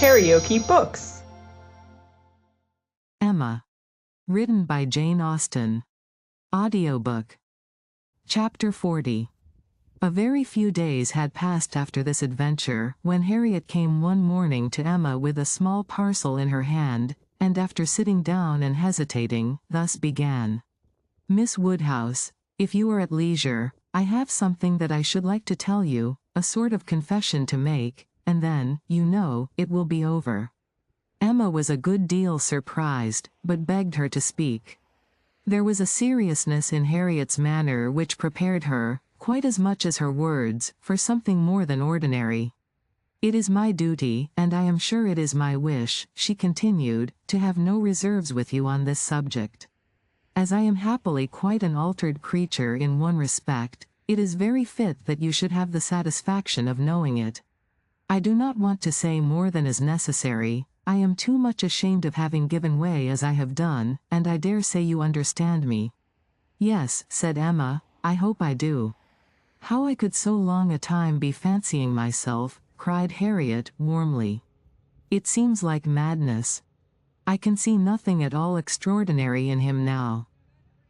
KaraokeBooks. Emma. Written by Jane Austen. Audiobook. Chapter 40. A very few days had passed after this adventure, when Harriet came one morning to Emma with a small parcel in her hand, and after sitting down and hesitating, thus began. Miss Woodhouse, if you are at leisure, I have something that I should like to tell you, a sort of confession to make, and then, you know, it will be over. Emma was a good deal surprised, but begged her to speak. There was a seriousness in Harriet's manner which prepared her, quite as much as her words, for something more than ordinary. It is my duty, and I am sure it is my wish, she continued, to have no reserves with you on this subject. As I am happily quite an altered creature in one respect, it is very fit that you should have the satisfaction of knowing it. I do not want to say more than is necessary. I am too much ashamed of having given way as I have done, and I dare say you understand me. Yes, said Emma, I hope I do. How I could so long a time be fancying myself, cried Harriet, warmly. It seems like madness. I can see nothing at all extraordinary in him now.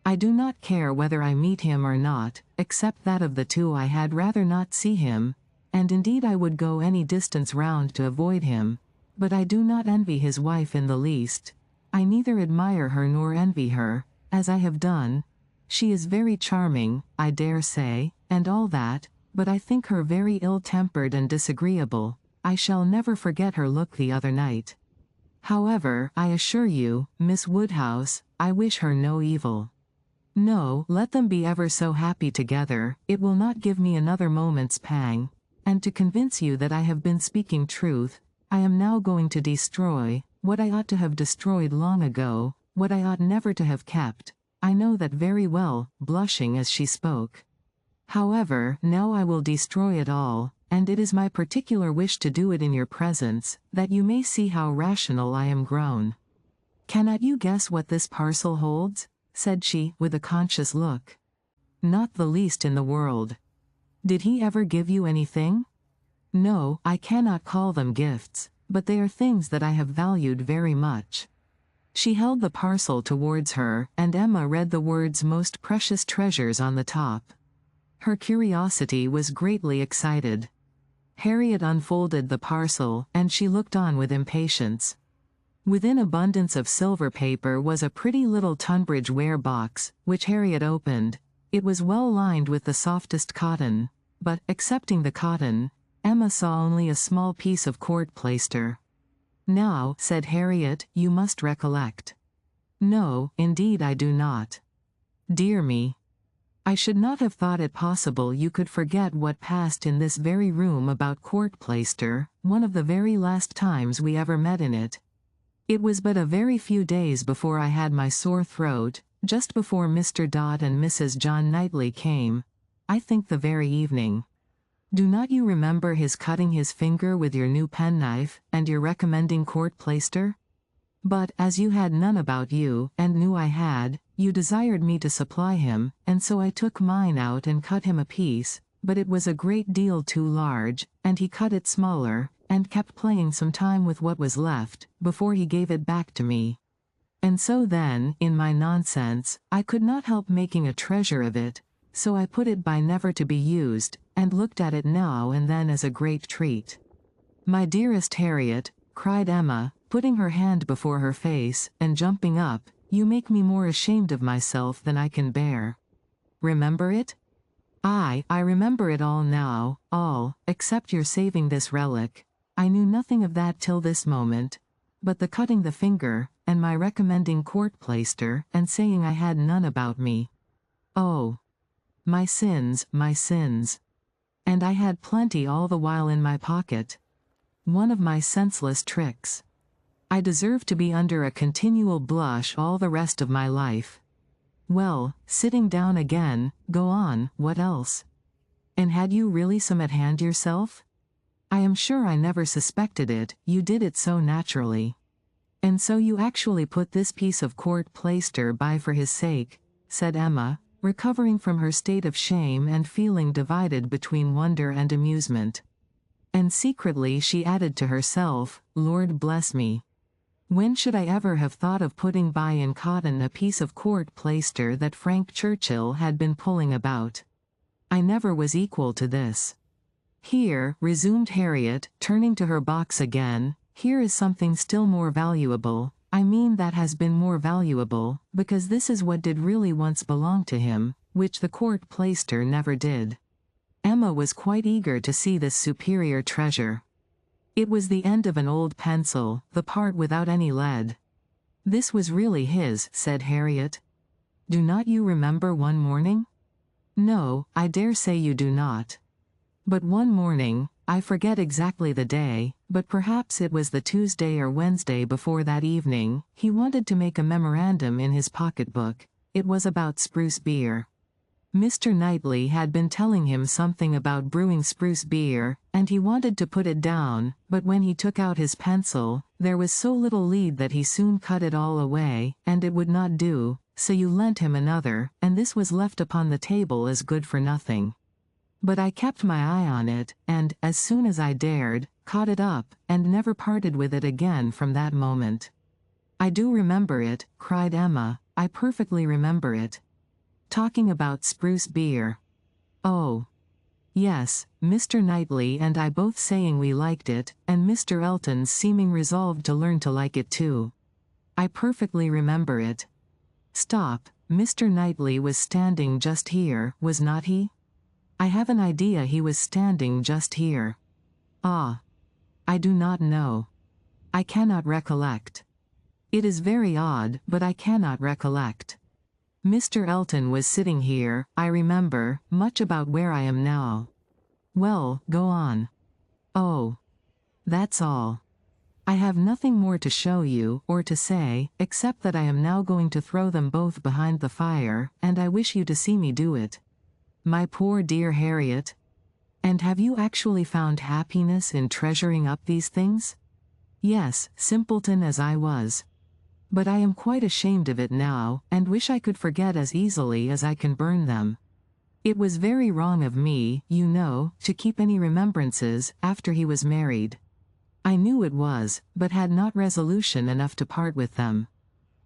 I do not care whether I meet him or not, except that of the two I had rather not see him, and indeed I would go any distance round to avoid him, but I do not envy his wife in the least. I neither admire her nor envy her, as I have done. She is very charming, I dare say, and all that, but I think her very ill-tempered and disagreeable. I shall never forget her look the other night. However, I assure you, Miss Woodhouse, I wish her no evil. No, let them be ever so happy together, it will not give me another moment's pang. And to convince you that I have been speaking truth, I am now going to destroy, what I ought to have destroyed long ago, what I ought never to have kept. I know that very well, blushing as she spoke. However, now I will destroy it all, and it is my particular wish to do it in your presence, that you may see how rational I am grown. Cannot you guess what this parcel holds? Said she, with a conscious look. Not the least in the world. Did he ever give you anything? No, I cannot call them gifts, but they are things that I have valued very much. She held the parcel towards her, and Emma read the words most precious treasures on the top. Her curiosity was greatly excited. Harriet unfolded the parcel, and she looked on with impatience. Within abundance of silver paper was a pretty little Tunbridge ware box, which Harriet opened. It was well lined with the softest cotton, but, excepting the cotton, Emma saw only a small piece of court plaister. Now, said Harriet, you must recollect. No, indeed I do not. Dear me. I should not have thought it possible you could forget what passed in this very room about court plaister, one of the very last times we ever met in it. It was but a very few days before I had my sore throat, just before Mr. Dot and Mrs. John Knightley came, I think the very evening. Do not you remember his cutting his finger with your new penknife, and your recommending court plaister? But, as you had none about you, and knew I had, you desired me to supply him, and so I took mine out and cut him a piece, but it was a great deal too large, and he cut it smaller, and kept playing some time with what was left, before he gave it back to me. And so then, in my nonsense, I could not help making a treasure of it, so I put it by never to be used, and looked at it now and then as a great treat. My dearest Harriet, cried Emma, putting her hand before her face, and jumping up, you make me more ashamed of myself than I can bear. Remember it? I remember it all now, all, except your saving this relic. I knew nothing of that till this moment, but the cutting the finger, and my recommending court plaister, and saying I had none about me. Oh! My sins, my sins. And I had plenty all the while in my pocket. One of my senseless tricks. I deserve to be under a continual blush all the rest of my life. Well, sitting down again, go on, what else? And had you really some at hand yourself? I am sure I never suspected it, you did it so naturally. And so you actually put this piece of court plaister by for his sake, said Emma, recovering from her state of shame and feeling divided between wonder and amusement. And secretly she added to herself, "Lord bless me. When should I ever have thought of putting by in cotton a piece of court plaister that Frank Churchill had been pulling about? I never was equal to this." "Here," resumed Harriet, turning to her box again, "here is something still more valuable, I mean that has been more valuable, because this is what did really once belong to him, which the court plaister never did." Emma was quite eager to see this superior treasure. It was the end of an old pencil, the part without any lead. "This was really his," said Harriet. "Do not you remember one morning?" "No, I dare say you do not. But one morning, I forget exactly the day, but perhaps it was the Tuesday or Wednesday before that evening, he wanted to make a memorandum in his pocketbook. It was about spruce beer. Mr. Knightley had been telling him something about brewing spruce beer, and he wanted to put it down, but when he took out his pencil, there was so little lead that he soon cut it all away, and it would not do, so you lent him another, and this was left upon the table as good for nothing. But I kept my eye on it, and, as soon as I dared, caught it up, and never parted with it again from that moment." "I do remember it," cried Emma, "I perfectly remember it. Talking about spruce beer." "Oh. Yes, Mr. Knightley and I both saying we liked it, and Mr. Elton seeming resolved to learn to like it too. I perfectly remember it. Stop, Mr. Knightley was standing just here, was not he? I have an idea he was standing just here. Ah. I do not know. I cannot recollect. It is very odd, but I cannot recollect. Mr. Elton was sitting here, I remember, much about where I am now." "Well, go on." "Oh. That's all. I have nothing more to show you, or to say, except that I am now going to throw them both behind the fire, and I wish you to see me do it." "My poor dear Harriet. And have you actually found happiness in treasuring up these things?" "Yes, simpleton as I was. But I am quite ashamed of it now, and wish I could forget as easily as I can burn them. It was very wrong of me, you know, to keep any remembrances, after he was married. I knew it was, but had not resolution enough to part with them.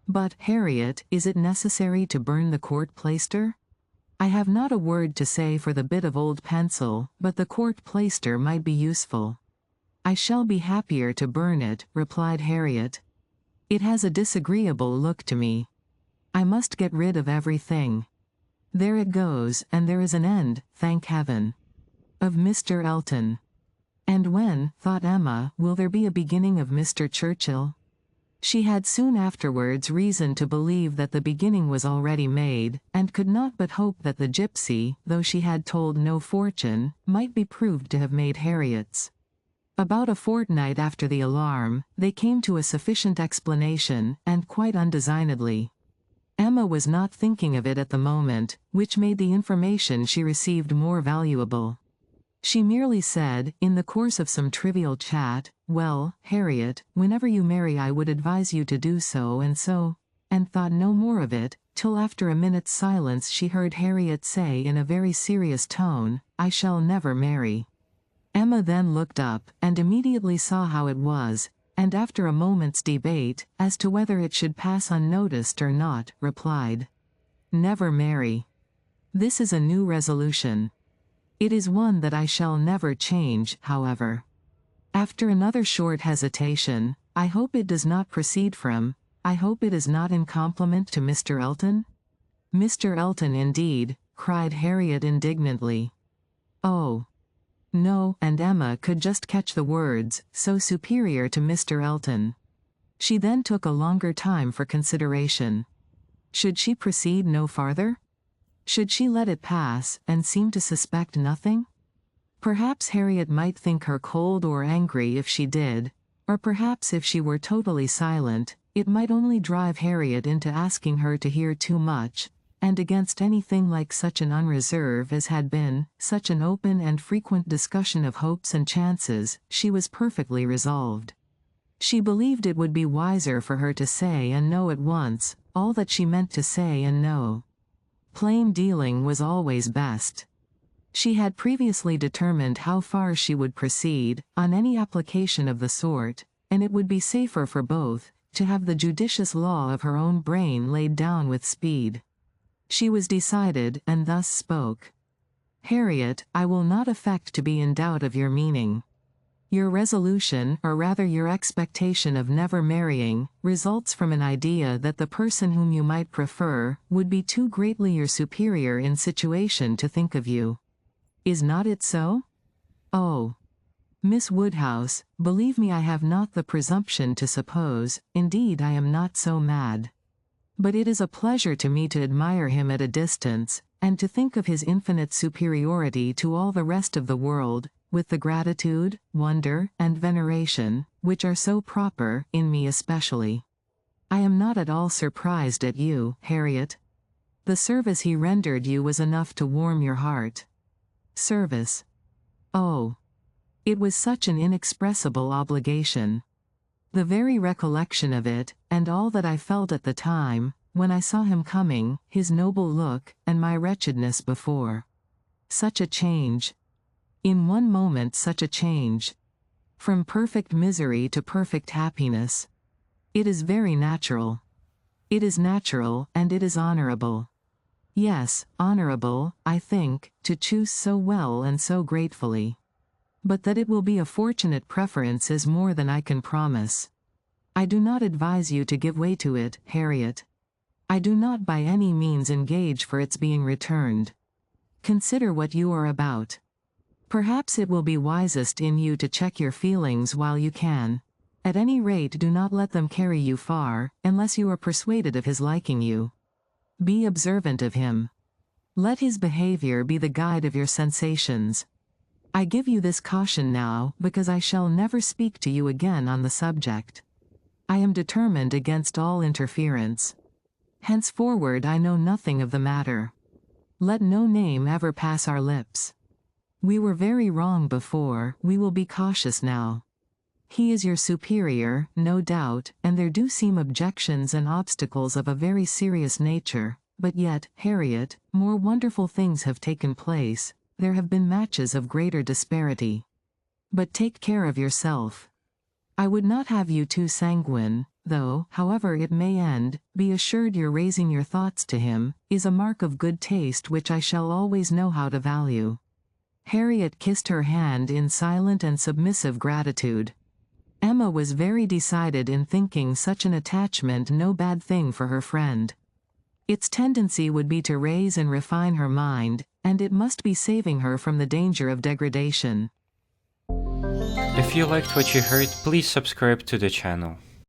But, Harriet, is it necessary to burn the court plaister? I have not a word to say for the bit of old pencil, but the court plaister might be useful." "I shall be happier to burn it," replied Harriet. "It has a disagreeable look to me. I must get rid of everything. There it goes, and there is an end, thank heaven. Of Mr. Elton. And when, thought Emma, will there be a beginning of Mr. Churchill?" She had soon afterwards reason to believe that the beginning was already made, and could not but hope that the gypsy, though she had told no fortune, might be proved to have made Harriet's. About a fortnight after the alarm, they came to a sufficient explanation, and quite undesignedly. Emma was not thinking of it at the moment, which made the information she received more valuable. She merely said, in the course of some trivial chat, "Well, Harriet, whenever you marry I would advise you to do so, and thought no more of it, till after a minute's silence she heard Harriet say in a very serious tone, "I shall never marry." Emma then looked up, and immediately saw how it was, and after a moment's debate, as to whether it should pass unnoticed or not, replied, "Never marry. This is a new resolution. It is one that I shall never change, however." After another short hesitation, "I hope it does not proceed from, I hope it is not in compliment to Mr. Elton?" "Mr. Elton indeed," cried Harriet indignantly. "Oh. No," and Emma could just catch the words, "so superior to Mr. Elton." She then took a longer time for consideration. Should she proceed no farther? Should she let it pass, and seem to suspect nothing? Perhaps Harriet might think her cold or angry if she did, or perhaps if she were totally silent, it might only drive Harriet into asking her to hear too much, and against anything like such an unreserve as had been, such an open and frequent discussion of hopes and chances, she was perfectly resolved. She believed it would be wiser for her to say and know at once, all that she meant to say and know. Plain dealing was always best. She had previously determined how far she would proceed on any application of the sort, and it would be safer for both to have the judicious law of her own brain laid down with speed. She was decided, and thus spoke. "Harriet, I will not affect to be in doubt of your meaning. Your resolution, or rather your expectation of never marrying, results from an idea that the person whom you might prefer would be too greatly your superior in situation to think of you. Is not it so? Oh, Miss Woodhouse, believe me, I have not the presumption to suppose, indeed I am not so mad. But it is a pleasure to me to admire him at a distance, and to think of his infinite superiority to all the rest of the world, with the gratitude, wonder, and veneration, which are so proper, in me especially. I am not at all surprised at you, Harriet. The service he rendered you was enough to warm your heart." Service. Oh! It was such an inexpressible obligation. The very recollection of it, and all that I felt at the time, when I saw him coming, his noble look, and my wretchedness before. Such a change. In one moment such a change. From perfect misery to perfect happiness. It is very natural. It is natural, and it is honorable. Yes, honorable, I think, to choose so well and so gratefully. But that it will be a fortunate preference is more than I can promise. I do not advise you to give way to it, Harriet. I do not by any means engage for its being returned. Consider what you are about. Perhaps it will be wisest in you to check your feelings while you can. At any rate, do not let them carry you far, unless you are persuaded of his liking you. Be observant of him. Let his behavior be the guide of your sensations. I give you this caution now, because I shall never speak to you again on the subject. I am determined against all interference. Henceforward I know nothing of the matter. Let no name ever pass our lips. We were very wrong before, we will be cautious now. He is your superior, no doubt, and there do seem objections and obstacles of a very serious nature, but yet, Harriet, more wonderful things have taken place. There have been matches of greater disparity. But take care of yourself. I would not have you too sanguine, though, however it may end, be assured your raising your thoughts to him is a mark of good taste which I shall always know how to value." Harriet kissed her hand in silent and submissive gratitude. Emma was very decided in thinking such an attachment no bad thing for her friend. Its tendency would be to raise and refine her mind, and it must be saving her from the danger of degradation. If you liked what you heard, please subscribe to the channel.